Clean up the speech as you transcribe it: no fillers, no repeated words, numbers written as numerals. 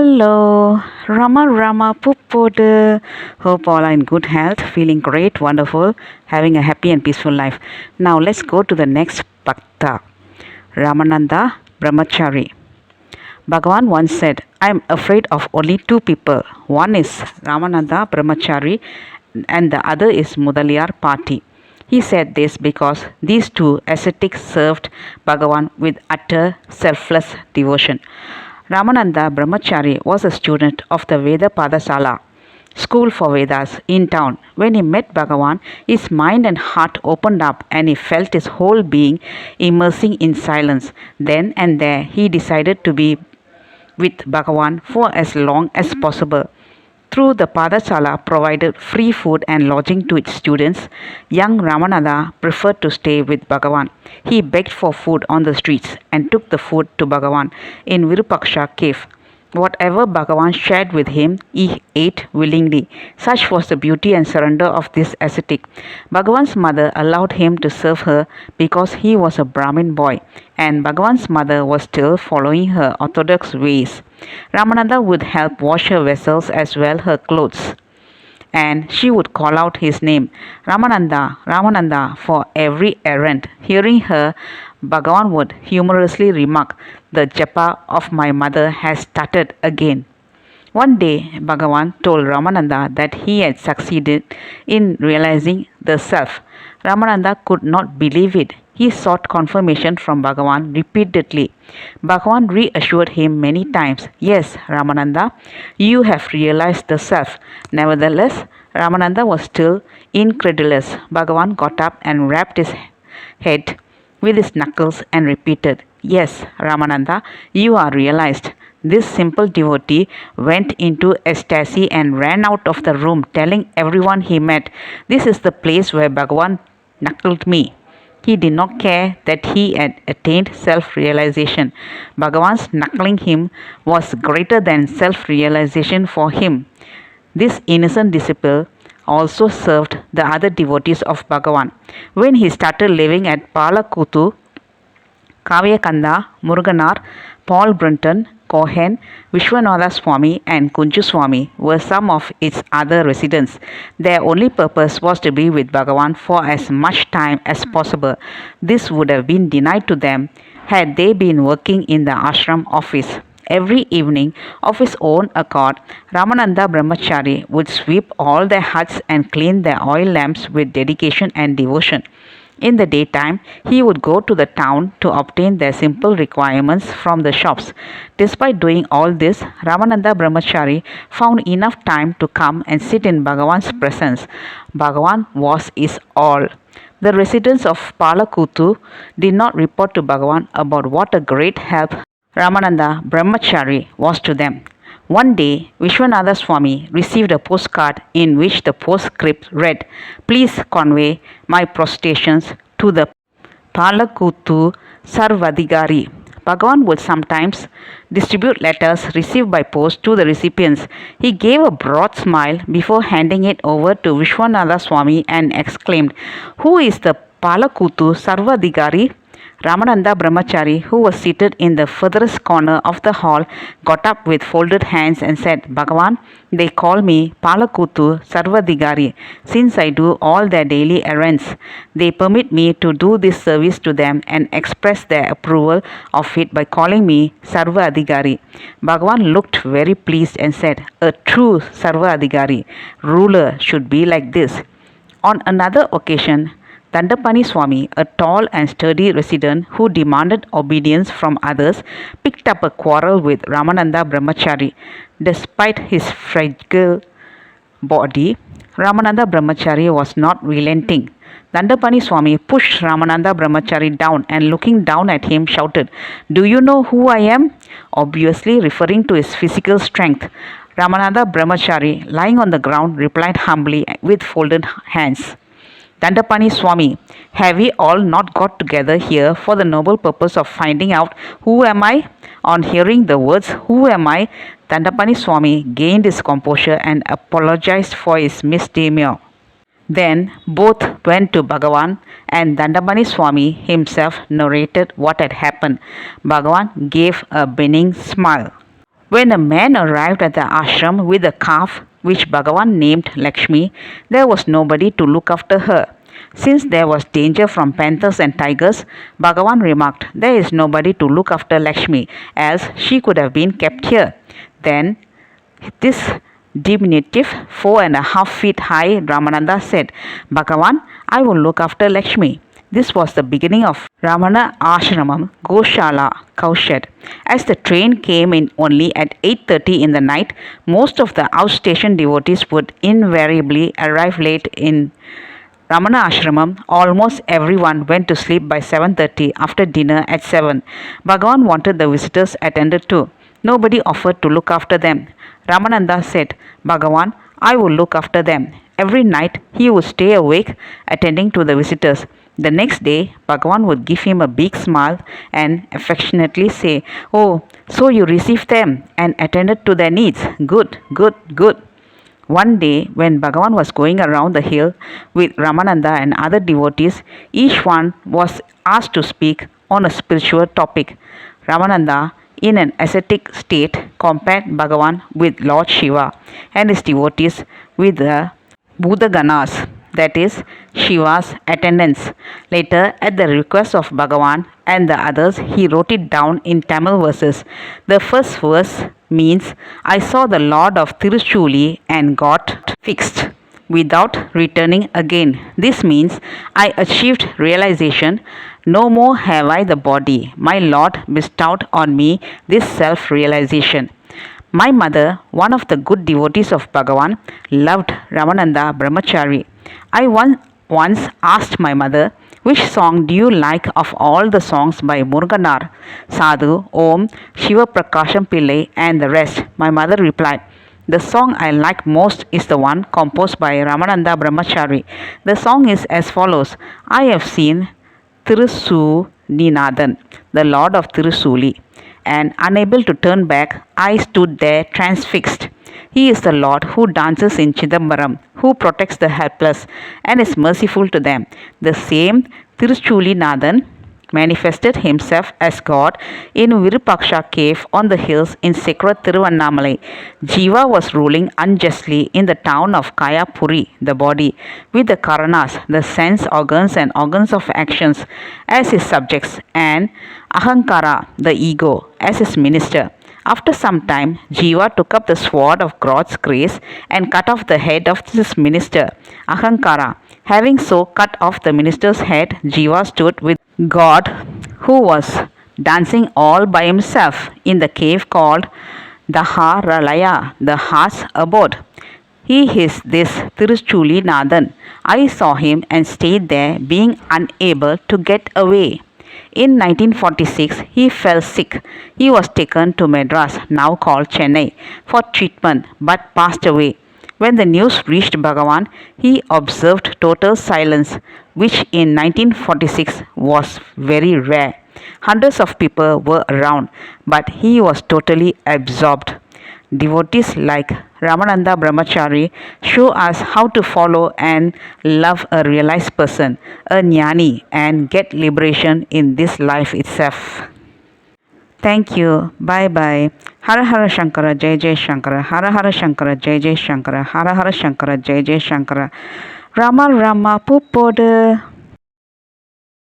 Hello, Rama Puppodu. Hope all are in good health, feeling great, wonderful, having a happy and peaceful life. Now let's go to the next Bhakta, Ramananda Bramachari. Bhagavan once said, I am afraid of only two people. One is Ramananda Bramachari and the other is Mudaliar Party. He said this because these two ascetics served Bhagavan with utter selfless devotion. Ramananda Bramachari was a student of the Veda Padasala, school for Vedas, in town. When he met Bhagavan, his mind and heart opened up and he felt his whole being immersing in silence. Then and there, he decided to be with Bhagavan for as long as possible. Through the Padasala provided free food and lodging to its students, young Ramananda preferred to stay with Bhagavan. He begged for food on the streets and took the food to Bhagavan in Virupaksha cave. Whatever Bhagavan shared with him, he ate willingly. Such was the beauty and surrender of this ascetic. Bhagavan's mother allowed him to serve her because he was a Brahmin boy, and Bhagavan's mother was still following her orthodox ways. Ramananda would help wash her vessels as well her clothes, and she would call out his name, Ramananda, Ramananda, for every errand. Hearing her, Bhagavan would humorously remark, the japa of my mother has started again. One day, Bhagavan told Ramananda that he had succeeded in realizing the self. Ramananda could not believe it. He sought confirmation from Bhagavan repeatedly. Bhagavan reassured him many times, yes, Ramananda, you have realized the self. Nevertheless, Ramananda was still incredulous. Bhagavan got up and rapped his head with his knuckles and repeated, yes, Ramananda, you are realized. This simple devotee went into ecstasy and ran out of the room telling everyone he met, this is the place where Bhagavan knuckled me. He did not care that he had attained self-realization. Bhagavan's knuckling him was greater than self-realization for him. This innocent disciple also served the other devotees of Bhagavan. When he started living at Palakuttu, Kavyakanda, Muruganar, Paul Brunton, Cohen, Vishwanatha Swami and Kunju Swami were some of its other residents. Their only purpose was to be with Bhagavan for as much time as possible. This would have been denied to them had they been working in the ashram office. Every evening, of his own accord, Ramananda Bramachari would sweep all their huts and clean their oil lamps with dedication and devotion. In the daytime, he would go to the town to obtain their simple requirements from the shops. Despite doing all this, Ramananda Bramachari found enough time to come and sit in Bhagavan's presence. Bhagavan was his all. The residents of Palakuttu did not report to Bhagavan about what a great help Ramananda Bramachari was to them. One day, Vishwanatha Swami received a postcard in which the postscript read, please convey my prostrations to the Palakuttu Sarvadhigari. Bhagavan would sometimes distribute letters received by post to the recipients. He gave a broad smile before handing it over to Vishwanatha Swami and exclaimed, who is the Palakuttu Sarvadhigari? Ramananda Bramachari, who was seated in the furthest corner of the hall, got up with folded hands and said, Bhagavan, they call me Palakuttu Sarvadhigari. Since I do all their daily errands, they permit me to do this service to them and express their approval of it by calling me Sarvadhigari. Bhagavan looked very pleased and said, a true Sarvadhigari ruler should be like this. On another occasion, Dandapani Swami, a tall and sturdy resident who demanded obedience from others, picked up a quarrel with Ramananda Bramachari. Despite his fragile body, Ramananda Bramachari was not relenting. Dandapani Swami pushed Ramananda Bramachari down and looking down at him shouted, do you know who I am? Obviously referring to his physical strength. Ramananda Bramachari, lying on the ground, replied humbly with folded hands, Dandapani Swami, have we all not got together here for the noble purpose of finding out who am I? On hearing the words, who am I, Dandapani Swami gained his composure and apologized for his misdemeanor. Then both went to Bhagavan and Dandapani Swami himself narrated what had happened. Bhagavan gave a benign smile. When a man arrived at the ashram with a calf which Bhagavan named Lakshmi, there was nobody to look after her. Since there was danger from panthers and tigers, Bhagavan remarked, "There is nobody to look after Lakshmi, as she could have been kept here." Then this diminutive 4.5 feet high Ramananda said, "Bhagavan, I will look after Lakshmi." This was the beginning of Ramana Ashramam Goshala cowshed. As the train came in only at 8:30 in the night, most of the outstation devotees would invariably arrive late in Ramana Ashramam. Almost everyone went to sleep by 7:30 after dinner at 7. Bhagavan wanted the visitors attended to. Nobody offered to look after them. Ramananda said, "Bhagavan, I will look after them." Every night he would stay awake attending to the visitors. The next day, Bhagavan would give him a big smile and affectionately say, "Oh, so you received them and attended to their needs. Good, good, good." One day, when Bhagavan was going around the hill with Ramananda and other devotees, each one was asked to speak on a spiritual topic. Ramananda, in an ascetic state, compared Bhagavan with Lord Shiva and his devotees with the Bhutaganas, that is, Shiva's attendants. Later, at the request of Bhagavan and the others, he wrote it down in Tamil verses. The first verse means, "I saw the Lord of Tiruchuli and got fixed without returning again." This means, "I achieved realization. No more have I the body. My Lord bestowed on me this self-realization." My mother, one of the good devotees of Bhagavan, loved Ramananda Bramachari. I once asked my mother, "Which song do you like of all the songs by Muruganar, Sadhu, Om, Shiva Prakasham Pillai and the rest?" My mother replied, "The song I like most is the one composed by Ramananda Bramachari. The song is as follows: I have seen Tirusuninathan, the Lord of Tirusuli, and unable to turn back, I stood there transfixed. He is the Lord who dances in Chidambaram, who protects the helpless and is merciful to them." The same Tiruchulinathan manifested himself as God in Virupaksha cave on the hills in sacred Tiruvannamalai. Jiva was ruling unjustly in the town of Kayapuri, the body, with the Karanas, the sense organs and organs of actions, as his subjects, and Ahankara, the ego, as his minister. After some time, Jiva took up the sword of God's grace and cut off the head of this minister, Ahankara. Having so cut off the minister's head, Jiva stood with God, who was dancing all by himself in the cave called Daharalaya, the heart's abode. He is this Tiruchulinathan. I saw him and stayed there, being unable to get away. In 1946, he fell sick. He was taken to Madras, now called Chennai, for treatment, but passed away. When the news reached Bhagavan, he observed total silence, which in 1946 was very rare. Hundreds of people were around, but he was totally absorbed. Devotees like Ramananda Bramachari show us how to follow and love a realized person, a jnani, and get liberation in this life itself. Thank you. Bye bye. Hara Hara Shankara Jai Jai Shankara. Hara Hara Shankara Jai Jai Shankara. Hara Hara Shankara Jai Jai Shankara. Rama Rama Puppodu.